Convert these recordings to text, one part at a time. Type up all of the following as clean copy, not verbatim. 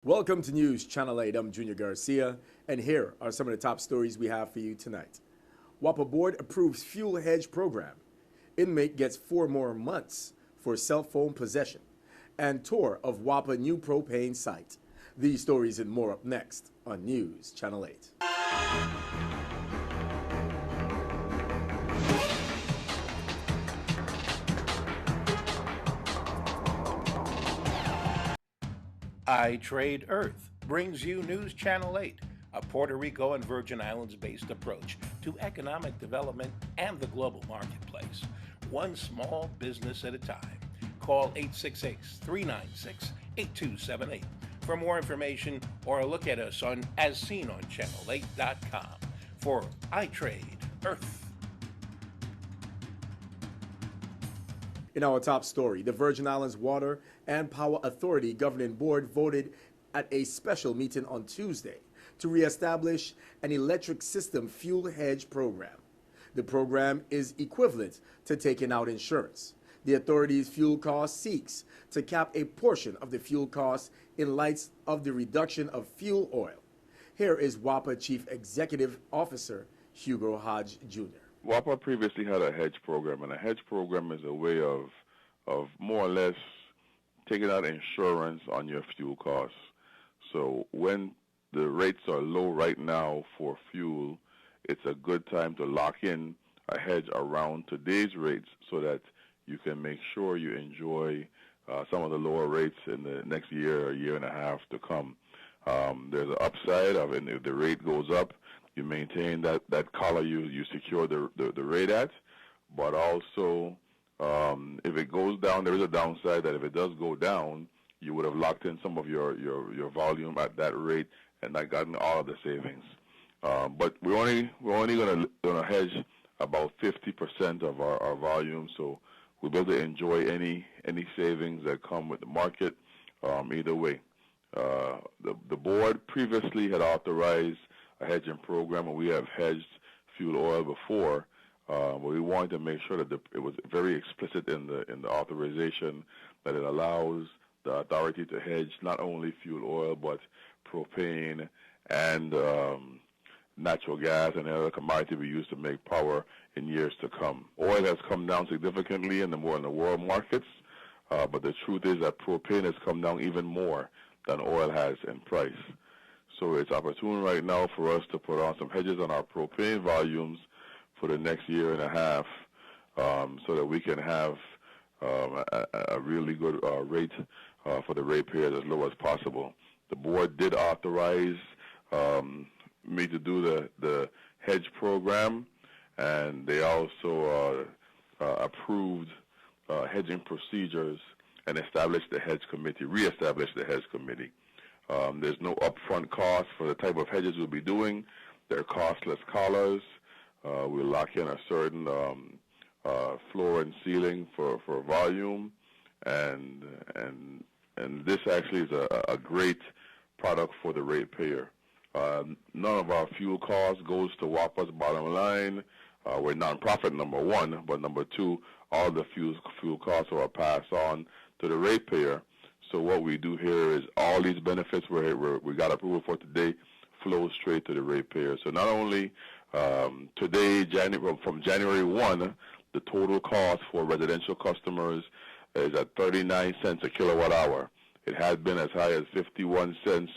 Welcome to News Channel 8. I'm Junior Garcia, and here are some of the top stories we have for you tonight. WAPA Board approves fuel hedge program. Inmate gets 4 more months for cell phone possession. And tour of WAPA new propane site. These stories and more up next on News Channel 8. I Trade Earth brings you News Channel 8, a Puerto Rico and Virgin Islands-based approach to economic development and the global marketplace, one small business at a time. Call 866-396-8278 for more information or look at us on as seen on channel8.com for I Trade Earth. In our top story, the Virgin Islands Water and Power Authority Governing Board voted at a special meeting on Tuesday to reestablish an electric system fuel hedge program. The program is equivalent to taking out insurance. The authority's fuel cost seeks to cap a portion of the fuel costs in light of the reduction of fuel oil. Here is WAPA Chief Executive Officer Hugo Hodge Jr. WAPA previously had a hedge program, and a hedge program is a way of more or less taking out insurance on your fuel costs. So when the rates are low right now for fuel, it's a good time to lock in a hedge around today's rates so that you can make sure you enjoy some of the lower rates in the next year or year and a half to come. There's an upside of, and if the rate goes up, you maintain that collar you secure the rate at, but also if it goes down, there is a downside that if it does go down, you would have locked in some of your volume at that rate and not gotten all of the savings. But we're only gonna hedge about 50% of our volume, so we'll be able to enjoy any savings that come with the market either way. The board previously had authorized a hedging program, and we have hedged fuel oil before, but we wanted to make sure that it was very explicit in the authorization that it allows the authority to hedge not only fuel oil but propane and natural gas and other commodity we use to make power in years to come. Oil has come down significantly in the world markets, but the truth is that propane has come down even more than oil has in price. So it's opportune right now for us to put on some hedges on our propane volumes for the next year and a half, so that we can have a really good rate for the ratepayers as low as possible. The board did authorize me to do the hedge program, and they also approved hedging procedures and established the hedge committee, reestablished the hedge committee. There's no upfront cost for the type of hedges we'll be doing. They're costless collars. We'll lock in a certain floor and ceiling for volume, and this actually is a great product for the ratepayer. None of our fuel costs goes to WAPA's bottom line. We're nonprofit, number one, but number two, all the fuel costs are passed on to the ratepayer. So what we do here is all these benefits we got approval for today flow straight to the ratepayer. So not only today, from January 1, the total cost for residential customers is at 39 cents a kilowatt hour. It had been as high as 51 cents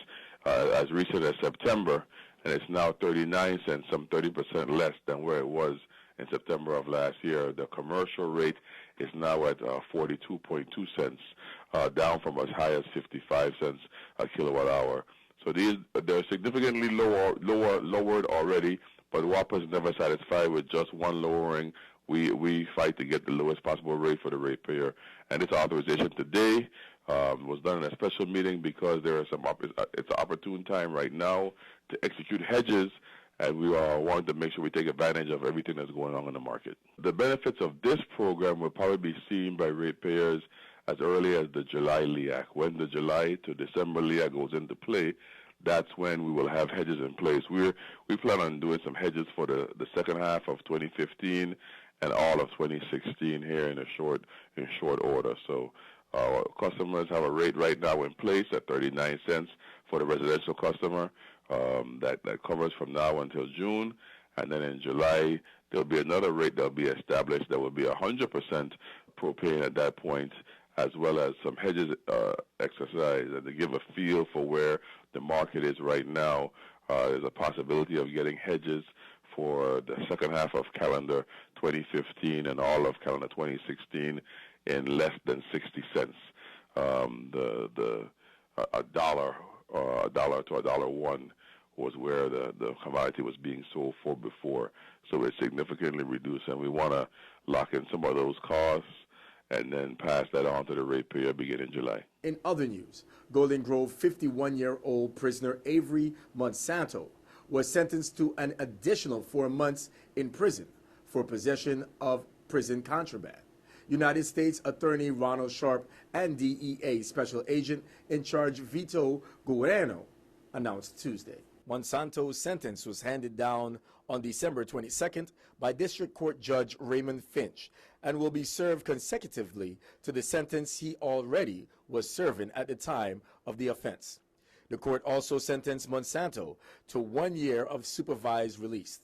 as recent as September, and it's now 39 cents, some 30% less than where it was in September of last year. The commercial rate is now at 42.2 cents, down from as high as 55 cents a kilowatt hour. So they're significantly lowered already, but WAPA is never satisfied with just one lowering. We fight to get the lowest possible rate for the ratepayer, and this authorization today was done in a special meeting because there are it's an opportune time right now to execute hedges, and we wanted to make sure we take advantage of everything that's going on in the market. The benefits of this program will probably be seen by ratepayers as early as the July LEAC. When the July to December LEAC goes into play, that's when we will have hedges in place. We plan on doing some hedges for the second half of 2015 and all of 2016 here in short order. So Customers have a rate right now in place at 39 cents for the residential customer. That covers from now until June. And then in July, there'll be another rate that'll be established that will be 100% propane at that point, as well as some hedges exercise. And to give a feel for where the market is right now, there's a possibility of getting hedges for the second half of calendar 2015 and all of calendar 2016 in less than 60 cents. A dollar to $1 was where the commodity was being sold for before. So it's significantly reduced, and we want to lock in some of those costs and then pass that on to the ratepayer beginning July. In other news, Golden Grove 51-year-old prisoner Avery Monsanto was sentenced to an additional 4 months in prison for possession of prison contraband. United States Attorney Ronald Sharp and DEA Special Agent in charge Vito Guerrero announced Tuesday. Monsanto's sentence was handed down on December 22nd by District Court Judge Raymond Finch and will be served consecutively to the sentence he already was serving at the time of the offense. The court also sentenced Monsanto to 1 year of supervised release.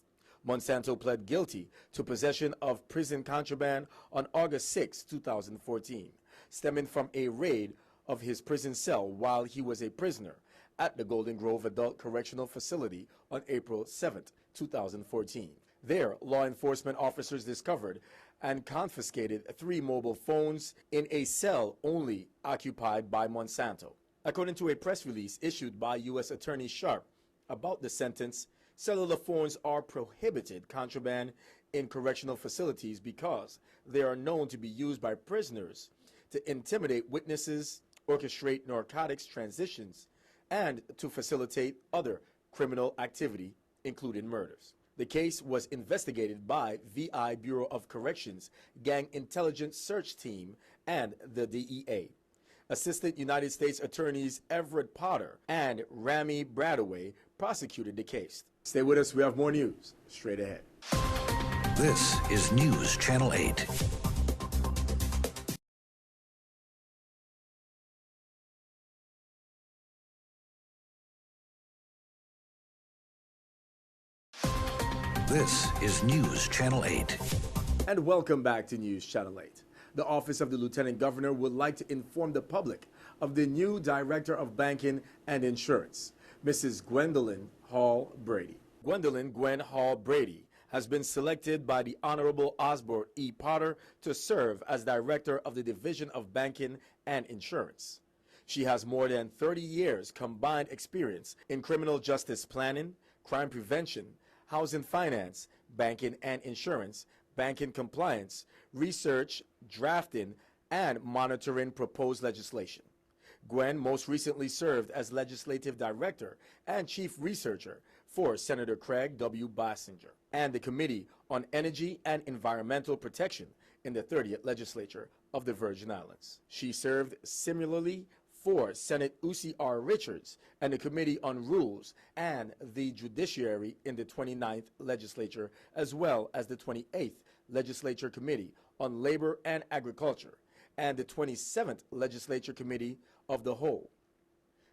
Monsanto pled guilty to possession of prison contraband on August 6, 2014, stemming from a raid of his prison cell while he was a prisoner at the Golden Grove Adult Correctional Facility on April 7, 2014. There, law enforcement officers discovered and confiscated 3 mobile phones in a cell only occupied by Monsanto. According to a press release issued by U.S. Attorney Sharp about the sentence, cellular phones are prohibited contraband in correctional facilities because they are known to be used by prisoners to intimidate witnesses, orchestrate narcotics transitions, and to facilitate other criminal activity, including murders. The case was investigated by VI Bureau of Corrections, Gang Intelligence Search Team, and the DEA. Assistant United States Attorneys Everett Potter and Rami Bradaway prosecuted the case. Stay with us. We have more news straight ahead. This is News Channel 8. This is News Channel 8. And welcome back to News Channel 8. The Office of the Lieutenant Governor would like to inform the public of the new Director of Banking and Insurance, Mrs. Gwendolyn Hall Brady. Gwendolyn Gwen Hall Brady has been selected by the Honorable Osborne E. Potter to serve as Director of the Division of Banking and Insurance. She has more than 30 years combined experience in criminal justice planning, crime prevention, housing finance, banking and insurance, banking compliance, research, drafting, and monitoring proposed legislation. Gwen most recently served as Legislative Director and Chief Researcher for Senator Craig W. Bassinger and the Committee on Energy and Environmental Protection in the 30th Legislature of the Virgin Islands. She served similarly for Senate Usi R. Richards and the Committee on Rules and the Judiciary in the 29th Legislature, as well as the 28th Legislature Committee on Labor and Agriculture and the 27th Legislature Committee of the Whole.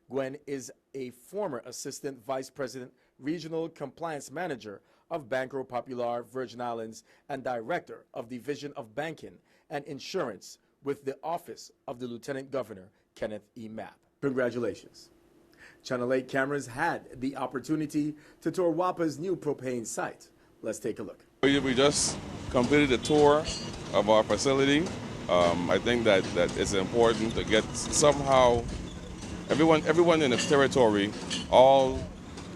Gwen is a former Assistant Vice President, Regional Compliance Manager of Banco Popular Virgin Islands and Director of Division of Banking and Insurance with the Office of the Lieutenant Governor, Kenneth E. Mapp. Congratulations. Channel 8 cameras had the opportunity to tour WAPA's new propane site. Let's take a look. We just completed a tour of our facility. I think that it's important to get somehow everyone in the territory, all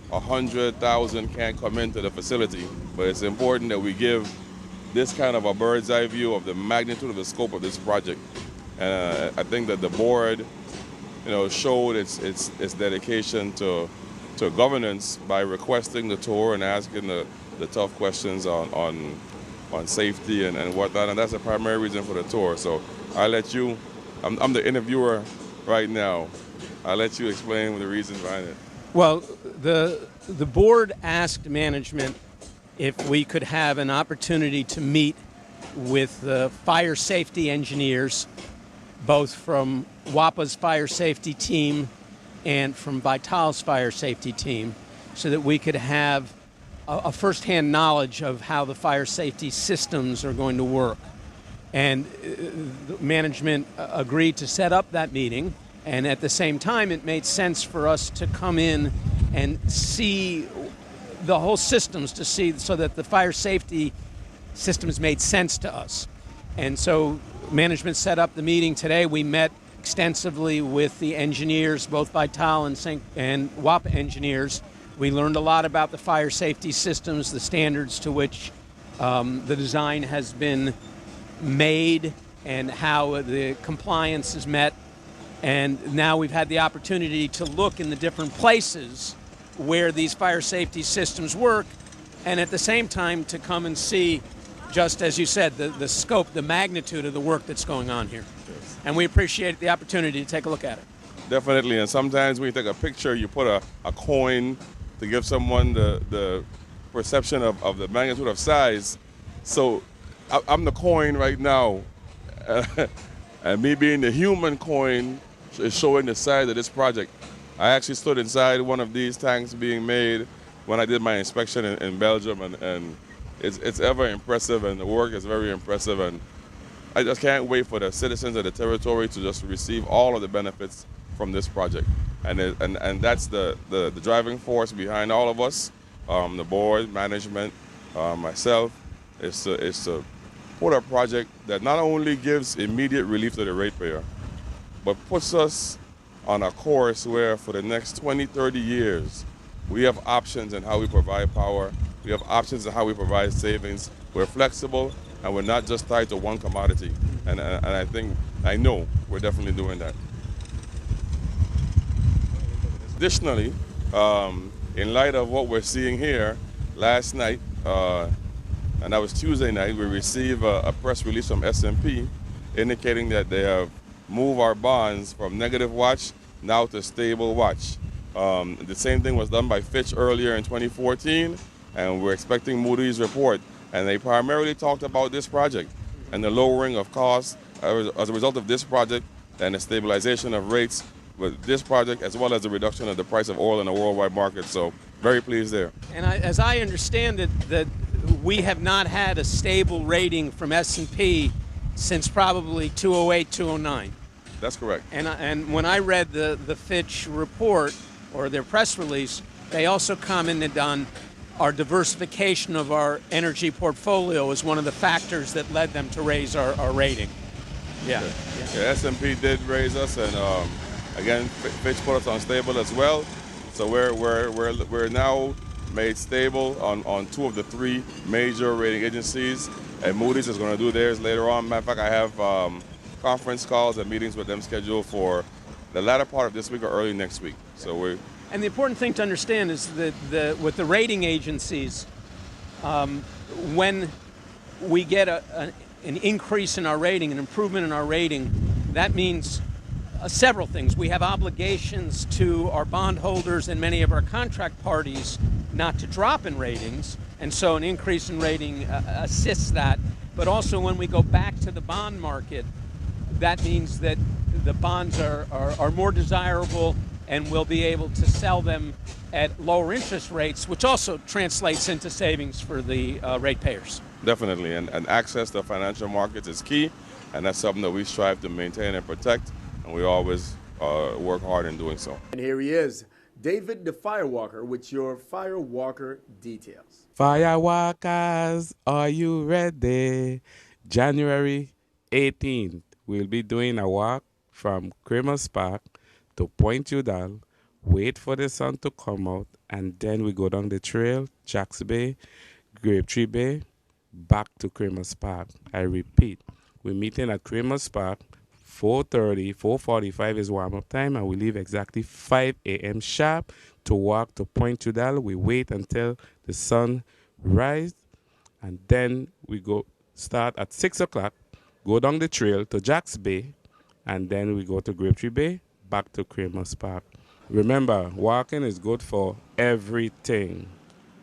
100,000 can't come into the facility, but it's important that we give this kind of a bird's eye view of the magnitude of the scope of this project. And I think that the board, showed its dedication to governance by requesting the tour and asking the tough questions on safety and whatnot, and that's the primary reason for the tour. So I'll let you, I'm the interviewer right now, I'll let you explain the reasons behind it. Well, the board asked management if we could have an opportunity to meet with the fire safety engineers both from WAPA's fire safety team and from Vital's fire safety team, so that we could have a firsthand knowledge of how the fire safety systems are going to work. And the management agreed to set up that meeting, and at the same time it made sense for us to come in and see the whole systems, to see so that the fire safety systems made sense to us. And so management set up the meeting today. We met extensively with the engineers, both Vital and WAPA engineers. We learned a lot about the fire safety systems, the standards to which the design has been made, and how the compliance is met. And now we've had the opportunity to look in the different places where these fire safety systems work, and at the same time to come and see, just as you said, the scope, the magnitude of the work that's going on here. Yes. And we appreciate the opportunity to take a look at it. Definitely, and sometimes when you take a picture, you put a coin to give someone the perception of the magnitude of size. So I'm the coin right now, and me being the human coin is showing the size of this project. I actually stood inside one of these tanks being made when I did my inspection in Belgium, and it's ever impressive, and the work is very impressive, and I just can't wait for the citizens of the territory to just receive all of the benefits from this project. And that's the driving force behind all of us, the board, management, myself, is to put a project that not only gives immediate relief to the ratepayer, but puts us on a course where for the next 20, 30 years, we have options in how we provide power, we have options in how we provide savings, we're flexible, and we're not just tied to one commodity. And I know we're definitely doing that. Additionally, in light of what we're seeing here, last night, and that was Tuesday night, we received a press release from S&P indicating that they have moved our bonds from negative watch now to stable watch. The same thing was done by Fitch earlier in 2014, and we're expecting Moody's report. And they primarily talked about this project and the lowering of costs as a result of this project and the stabilization of rates with this project, as well as the reduction of the price of oil in the worldwide market. So very pleased there. And as I understand it, that we have not had a stable rating from S&P since probably 2008, 2009. That's correct. And when I read the Fitch report, or their press release, they also commented on our diversification of our energy portfolio as one of the factors that led them to raise our rating. Yeah. Okay. Yeah, S&P did raise us, and again, Fitch put us on stable as well. So we're now made stable on two of the three major rating agencies, and Moody's is going to do theirs later on. Matter of fact, I have conference calls and meetings with them scheduled for the latter part of this week or early next week. So and the important thing to understand is that with the rating agencies, when we get an increase in our rating, an improvement in our rating, that means several things. We have obligations to our bondholders and many of our contract parties not to drop in ratings, and so an increase in rating assists that. But also when we go back to the bond market, that means that the bonds are more desirable, and we'll be able to sell them at lower interest rates, which also translates into savings for the ratepayers. Definitely, and access to financial markets is key, and that's something that we strive to maintain and protect, and we always work hard in doing so. And here he is, David the Firewalker, with your Firewalker details. Firewalkers, are you ready? January 18th, we'll be doing a walk from Creamer's Park to Point Udall, wait for the sun to come out, and then we go down the trail, Jacks Bay, Grapetree Bay, back to Creamer's Park. I repeat, we're meeting at Creamer's Park, 4:45 is warm-up time, and we leave exactly 5 a.m. sharp to walk to Point Udall. We wait until the sun rises, and then we go start at 6 o'clock, go down the trail to Jacks Bay, and then we go to Grapetree Bay, back to Creamer's Park. Remember, walking is good for everything.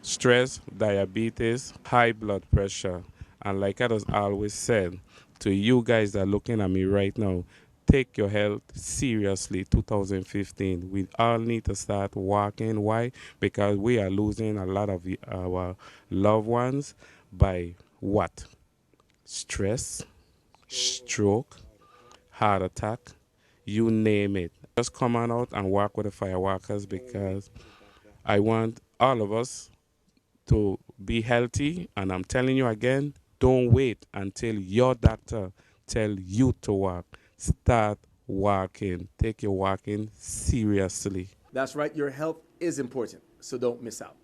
Stress, diabetes, high blood pressure. And like I was always said, to you guys that are looking at me right now, take your health seriously. 2015, we all need to start walking. Why? Because we are losing a lot of our loved ones by what? Stress, stroke, heart attack, you name it. Just come on out and walk with the firewalkers, because I want all of us to be healthy. And I'm telling you again, don't wait until your doctor tell you to walk. Start walking. Take your walking seriously. That's right, your health is important, so don't miss out.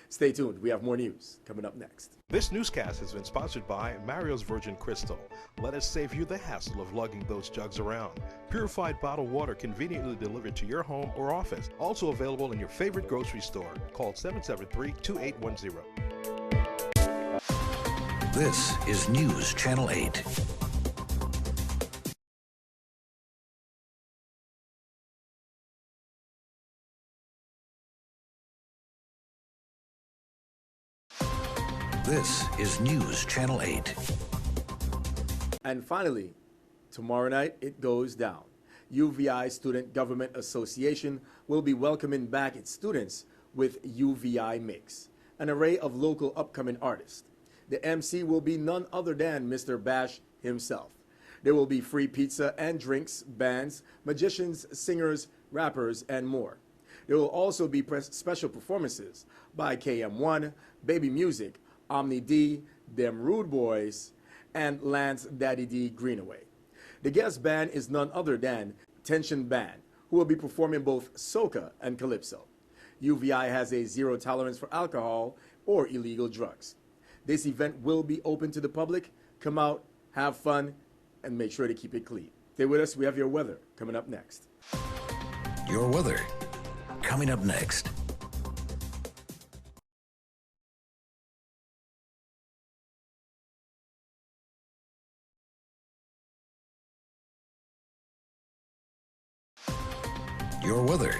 Stay tuned, we have more news coming up next. This newscast has been sponsored by Mario's Virgin Crystal. Let us save you the hassle of lugging those jugs around. Purified bottled water conveniently delivered to your home or office. Also available in your favorite grocery store. Call 773-2810. This is News Channel 8. This is News Channel 8. And finally, tomorrow night it goes down. UVI Student Government Association will be welcoming back its students with UVI Mix, an array of local upcoming artists. The MC will be none other than Mr. Bash himself. There will be free pizza and drinks, bands, magicians, singers, rappers, and more. There will also be special performances by KM1, Baby Music, Omni D, Them Rude Boys, and Lance Daddy D Greenaway. The guest band is none other than Tension Band, who will be performing both soca and calypso. UVI has a zero tolerance for alcohol or illegal drugs. This event will be open to the public. Come out, have fun, and make sure to keep it clean. Stay with us, we have your weather coming up next. Your weather coming up next. Your weather.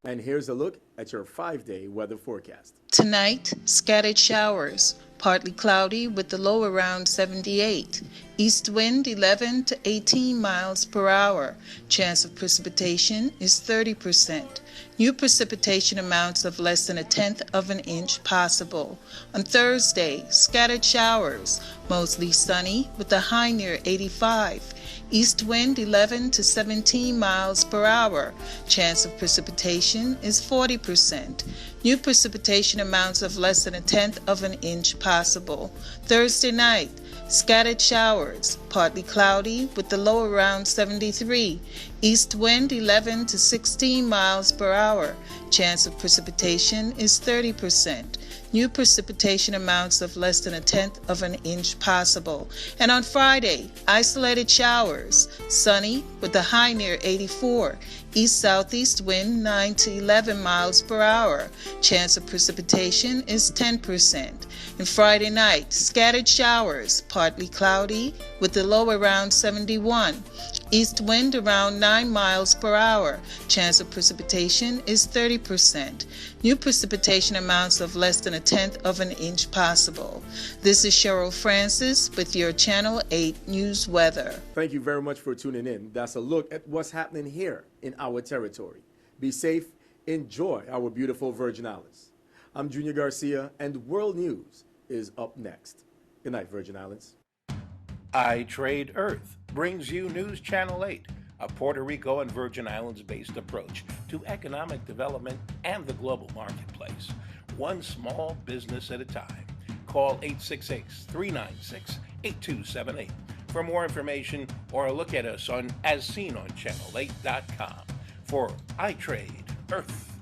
And here's a look at your 5-day weather forecast. Tonight, scattered showers, partly cloudy with the low around 78. East wind 11 to 18 miles per hour. Chance of precipitation is 30%. New precipitation amounts of less than 1/10 of an inch possible. On Thursday, scattered showers, mostly sunny with a high near 85. East wind 11 to 17 miles per hour. Chance of precipitation is 40%. New precipitation amounts of less than 1/10 of an inch possible. Thursday night, scattered showers, partly cloudy with the low around 73. East wind 11 to 16 miles per hour. Chance of precipitation is 30%. New precipitation amounts of less than 1/10 of an inch possible. And on Friday, isolated showers, sunny with a high near 84. East-southeast wind 9 to 11 miles per hour. Chance of precipitation is 10%. And Friday night, scattered showers, partly cloudy with the low around 71. East wind around 9 miles per hour. Chance of precipitation is 30%. New precipitation amounts of less than 1/10 of an inch possible. This is Cheryl Francis with your Channel 8 News Weather. Thank you very much for tuning in. That's a look at what's happening here in our territory. Be safe, enjoy our beautiful Virgin Islands. I'm Junior Garcia, and World News is up next. Good night, Virgin Islands. I Trade Earth brings you News Channel 8, a Puerto Rico and Virgin Islands-based approach to economic development and the global marketplace, one small business at a time. Call 866-396-8278 for more information or look at us on as seen on channel8.com for I Trade Earth.